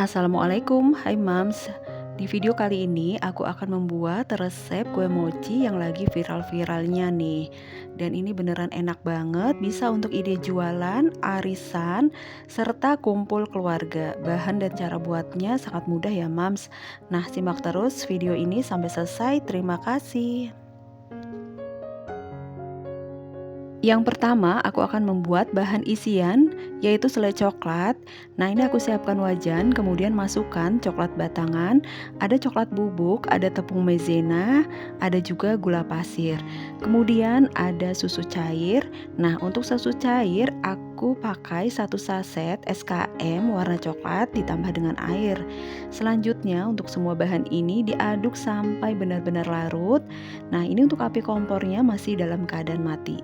Assalamualaikum, hai Mams. Di video kali ini aku akan membuat resep kue mochi yang lagi viral-viralnya nih. Dan ini beneran enak banget, bisa untuk ide jualan, arisan, serta kumpul keluarga. Bahan dan cara buatnya sangat mudah ya Mams. Nah, simak terus video ini sampai selesai. Terima kasih. Yang pertama, aku akan membuat bahan isian, yaitu selai coklat. Nah, ini aku siapkan wajan, kemudian masukkan coklat batangan, ada coklat bubuk, ada tepung maizena, ada juga gula pasir. Kemudian ada susu cair. Nah, untuk susu cair, aku pakai 1 saset SKM warna coklat ditambah dengan air. Selanjutnya, untuk semua bahan ini diaduk sampai benar-benar larut. Nah, ini untuk api kompornya masih dalam keadaan mati.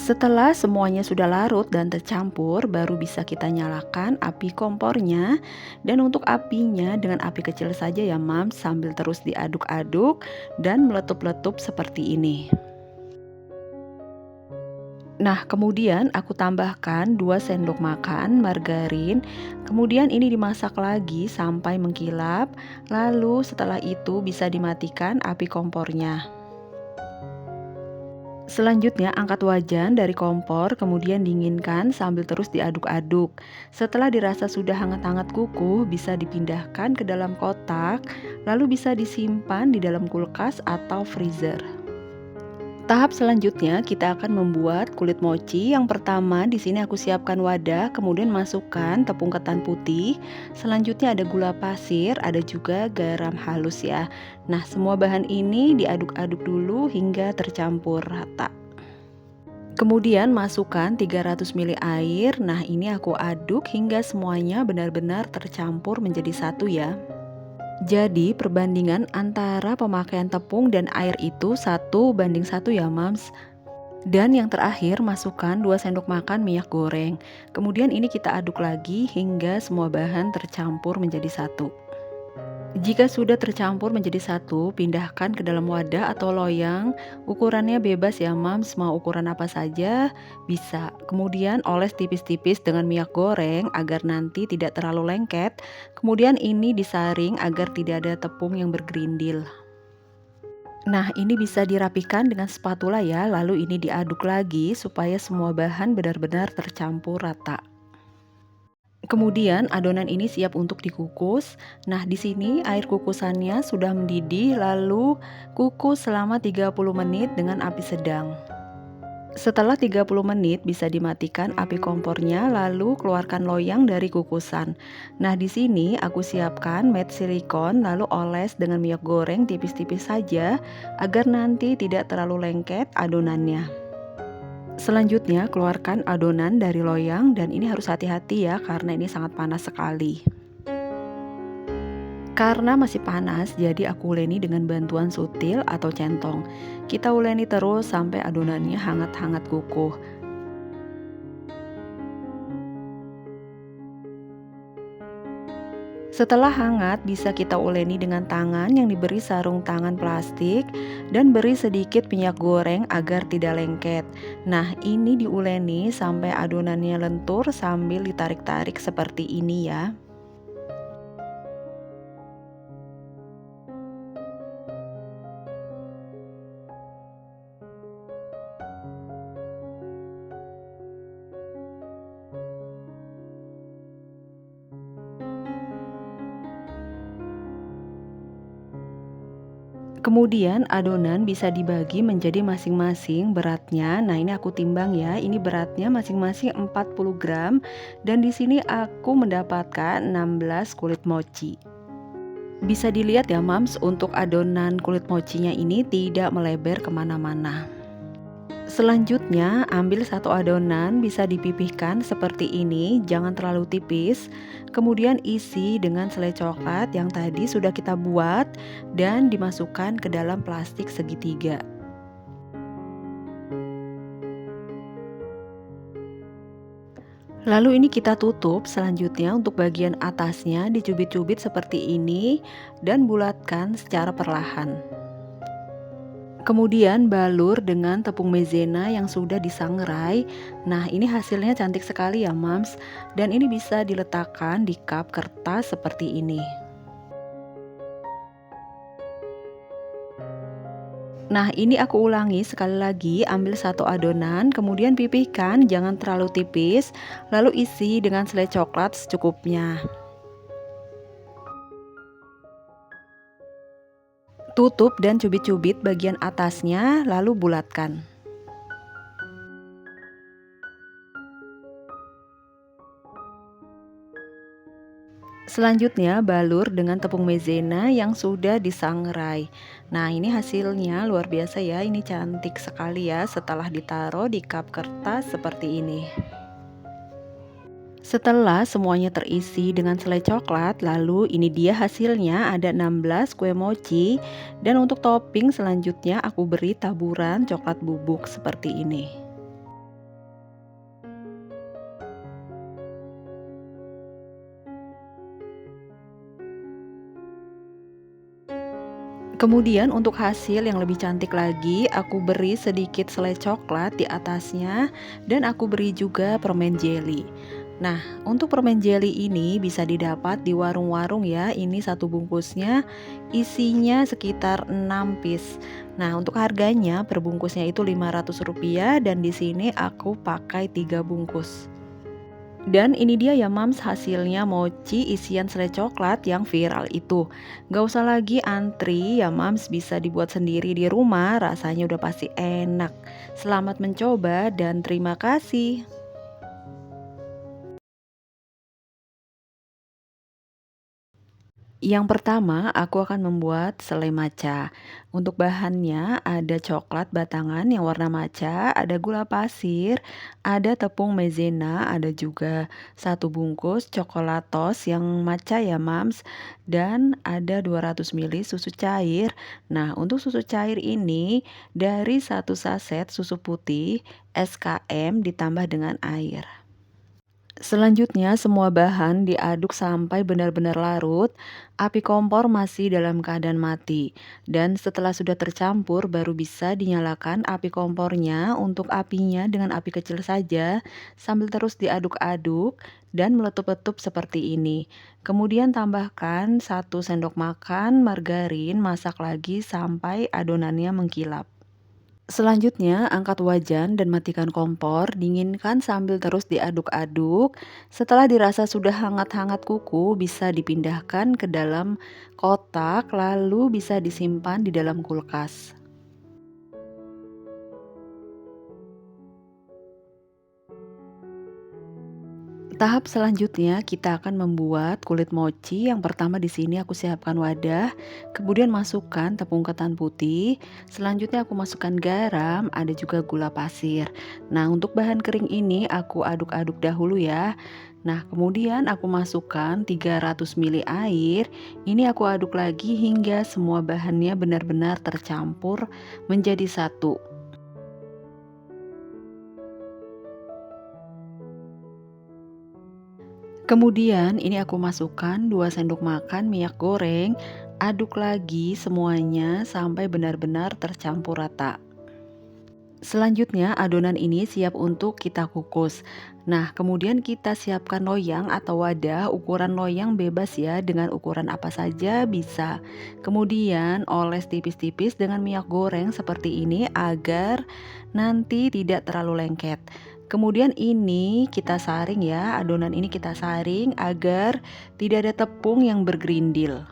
Setelah semuanya sudah larut dan tercampur, baru bisa kita nyalakan api kompornya. Dan untuk apinya dengan api kecil saja ya Mams, sambil terus diaduk-aduk dan meletup-letup seperti ini. Nah, kemudian aku tambahkan 2 sendok makan margarin. Kemudian ini dimasak lagi sampai mengkilap. Lalu setelah itu bisa dimatikan api kompornya. Selanjutnya angkat wajan dari kompor, kemudian dinginkan sambil terus diaduk-aduk. Setelah dirasa sudah hangat-hangat kukuh, bisa dipindahkan ke dalam kotak, lalu bisa disimpan di dalam kulkas atau freezer. Tahap selanjutnya kita akan membuat kulit mochi. Yang pertama di sini aku siapkan wadah, kemudian masukkan tepung ketan putih. Selanjutnya ada gula pasir, ada juga garam halus ya. Nah, semua bahan ini diaduk-aduk dulu hingga tercampur rata. Kemudian masukkan 300 ml air. Nah, ini aku aduk hingga semuanya benar-benar tercampur menjadi satu ya. Jadi perbandingan antara pemakaian tepung dan air itu 1:1 ya Mams. Dan yang terakhir masukkan 2 sendok makan minyak goreng. Kemudian ini kita aduk lagi hingga semua bahan tercampur menjadi satu. Jika sudah tercampur menjadi satu, pindahkan ke dalam wadah atau loyang. Ukurannya bebas ya Mams, mau ukuran apa saja bisa. Kemudian oles tipis-tipis dengan minyak goreng agar nanti tidak terlalu lengket. Kemudian ini disaring agar tidak ada tepung yang bergerindil. Nah, ini bisa dirapikan dengan spatula ya, lalu ini diaduk lagi supaya semua bahan benar-benar tercampur rata. Kemudian adonan ini siap untuk dikukus. Nah, di sini air kukusannya sudah mendidih, lalu kukus selama 30 menit dengan api sedang. Setelah 30 menit bisa dimatikan api kompornya, lalu keluarkan loyang dari kukusan. Nah, di sini aku siapkan mat silikon, lalu oles dengan minyak goreng tipis-tipis saja agar nanti tidak terlalu lengket adonannya. Selanjutnya keluarkan adonan dari loyang, dan ini harus hati-hati ya karena ini sangat panas sekali. Karena masih panas, jadi aku uleni dengan bantuan sutil atau centong. Kita uleni terus sampai adonannya hangat-hangat kukuh. Setelah hangat, bisa kita uleni dengan tangan yang diberi sarung tangan plastik dan beri sedikit minyak goreng agar tidak lengket. Nah, ini diuleni sampai adonannya lentur sambil ditarik-tarik seperti ini ya. Kemudian adonan bisa dibagi menjadi masing-masing beratnya. Nah, ini aku timbang ya. Ini beratnya masing-masing 40 gram dan di sini aku mendapatkan 16 kulit mochi. Bisa dilihat ya Mams, untuk adonan kulit mochinya ini tidak melebar kemana-mana. Selanjutnya ambil satu adonan, bisa dipipihkan seperti ini, jangan terlalu tipis. Kemudian isi dengan selai coklat yang tadi sudah kita buat dan dimasukkan ke dalam plastik segitiga. Lalu ini kita tutup. Selanjutnya untuk bagian atasnya dicubit-cubit seperti ini dan bulatkan secara perlahan. Kemudian balur dengan tepung maizena yang sudah disangrai. Nah, ini hasilnya cantik sekali ya, Mams. Dan ini bisa diletakkan di cup kertas seperti ini. Nah, ini aku ulangi sekali lagi, ambil satu adonan, kemudian pipihkan, jangan terlalu tipis, lalu isi dengan selai coklat secukupnya. Tutup dan cubit-cubit bagian atasnya, lalu bulatkan. Selanjutnya balur dengan tepung maizena yang sudah disangrai. Nah, ini hasilnya luar biasa ya, ini cantik sekali ya setelah ditaruh di cup kertas seperti ini. Setelah semuanya terisi dengan selai coklat, lalu ini dia hasilnya, ada 16 kue mochi. Dan untuk topping selanjutnya aku beri taburan coklat bubuk seperti ini. Kemudian untuk hasil yang lebih cantik lagi, aku beri sedikit selai coklat di atasnya dan aku beri juga permen jelly. Nah, untuk permen jelly ini bisa didapat di warung-warung ya. Ini satu bungkusnya isinya sekitar 6 piece. Nah, untuk harganya per bungkusnya itu Rp500 dan di sini aku pakai 3 bungkus. Dan ini dia ya Mams, hasilnya mochi isian selai coklat yang viral itu. Gak usah lagi antri ya Mams, bisa dibuat sendiri di rumah, rasanya udah pasti enak. Selamat mencoba dan terima kasih. Yang pertama, aku akan membuat selai matcha. Untuk bahannya ada coklat batangan yang warna matcha, ada gula pasir, ada tepung maizena, ada juga satu bungkus coklatos yang matcha ya mams, dan ada 200 ml susu cair. Nah, untuk susu cair ini dari satu saset susu putih SKM ditambah dengan air. Selanjutnya semua bahan diaduk sampai benar-benar larut, api kompor masih dalam keadaan mati. Dan setelah sudah tercampur baru bisa dinyalakan api kompornya, untuk apinya dengan api kecil saja sambil terus diaduk-aduk dan meletup-letup seperti ini. Kemudian tambahkan 1 sendok makan margarin, masak lagi sampai adonannya mengkilap. Selanjutnya, angkat wajan dan matikan kompor, dinginkan sambil terus diaduk-aduk. Setelah dirasa sudah hangat-hangat kuku, bisa dipindahkan ke dalam kotak, lalu bisa disimpan di dalam kulkas. Tahap selanjutnya kita akan membuat kulit mochi. Yang pertama di sini aku siapkan wadah, kemudian masukkan tepung ketan putih, selanjutnya aku masukkan garam, ada juga gula pasir. Nah, untuk bahan kering ini aku aduk-aduk dahulu ya. Nah, kemudian aku masukkan 300 ml air. Ini aku aduk lagi hingga semua bahannya benar-benar tercampur menjadi satu. Kemudian ini aku masukkan 2 sendok makan minyak goreng, aduk lagi semuanya sampai benar-benar tercampur rata. Selanjutnya adonan ini siap untuk kita kukus. Nah, kemudian kita siapkan loyang atau wadah, ukuran loyang bebas ya, dengan ukuran apa saja bisa. Kemudian oles tipis-tipis dengan minyak goreng seperti ini agar nanti tidak terlalu lengket. Kemudian ini kita saring ya, adonan ini kita saring agar tidak ada tepung yang bergerindil.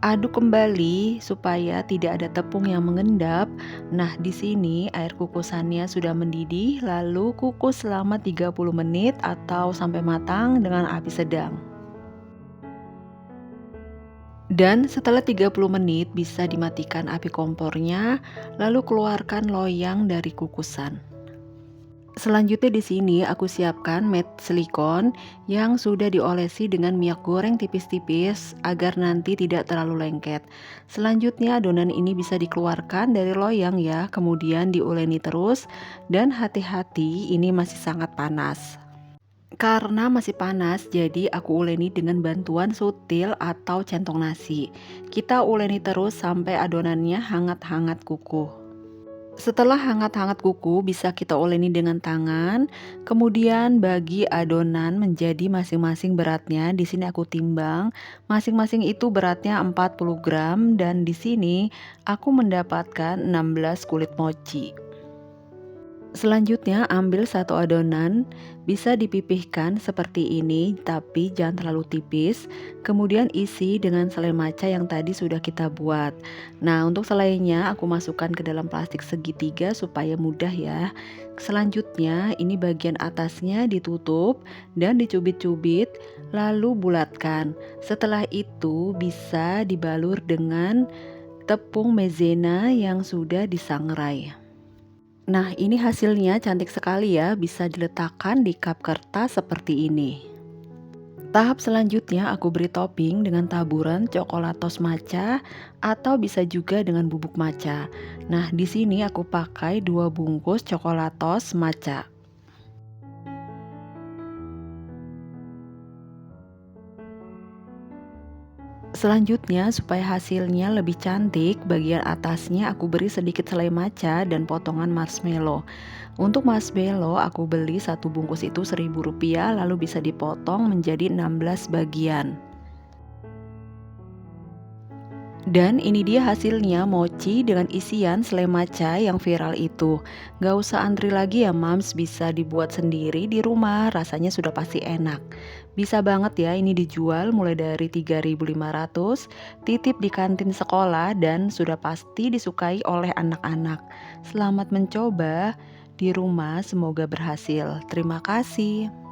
Aduk kembali supaya tidak ada tepung yang mengendap. Nah, di sini air kukusannya sudah mendidih, lalu kukus selama 30 menit atau sampai matang dengan api sedang. Dan setelah 30 menit bisa dimatikan api kompornya, lalu keluarkan loyang dari kukusan. Selanjutnya di sini aku siapkan mat silikon yang sudah diolesi dengan minyak goreng tipis-tipis agar nanti tidak terlalu lengket. Selanjutnya adonan ini bisa dikeluarkan dari loyang ya, kemudian diuleni terus dan hati-hati ini masih sangat panas. Karena masih panas, jadi aku uleni dengan bantuan sutil atau centong nasi. Kita uleni terus sampai adonannya hangat-hangat kukuh. Setelah hangat-hangat kuku, bisa kita uleni dengan tangan. Kemudian bagi adonan menjadi masing-masing beratnya. Di sini aku timbang, masing-masing itu beratnya 40 gram dan di sini aku mendapatkan 16 kulit mochi. Selanjutnya ambil satu adonan, bisa dipipihkan seperti ini tapi jangan terlalu tipis. Kemudian isi dengan selai maca yang tadi sudah kita buat. Nah, untuk selainya aku masukkan ke dalam plastik segitiga supaya mudah ya. Selanjutnya ini bagian atasnya ditutup dan dicubit-cubit lalu bulatkan. Setelah itu bisa dibalur dengan tepung maizena yang sudah disangrai. Nah, ini hasilnya cantik sekali ya, bisa diletakkan di cup kertas seperti ini. Tahap selanjutnya aku beri topping dengan taburan coklatos matcha atau bisa juga dengan bubuk matcha. Nah, di sini aku pakai 2 bungkus coklatos matcha. Selanjutnya, supaya hasilnya lebih cantik, bagian atasnya aku beri sedikit selai maca dan potongan marshmallow. Untuk marshmallow, aku beli satu bungkus itu Rp1.000, lalu bisa dipotong menjadi 16 bagian. Dan ini dia hasilnya mochi dengan isian selai maca yang viral itu. Gak usah antri lagi ya mams, bisa dibuat sendiri di rumah, rasanya sudah pasti enak. Bisa banget ya ini dijual mulai dari 3.500, titip di kantin sekolah dan sudah pasti disukai oleh anak-anak. Selamat mencoba di rumah, semoga berhasil. Terima kasih.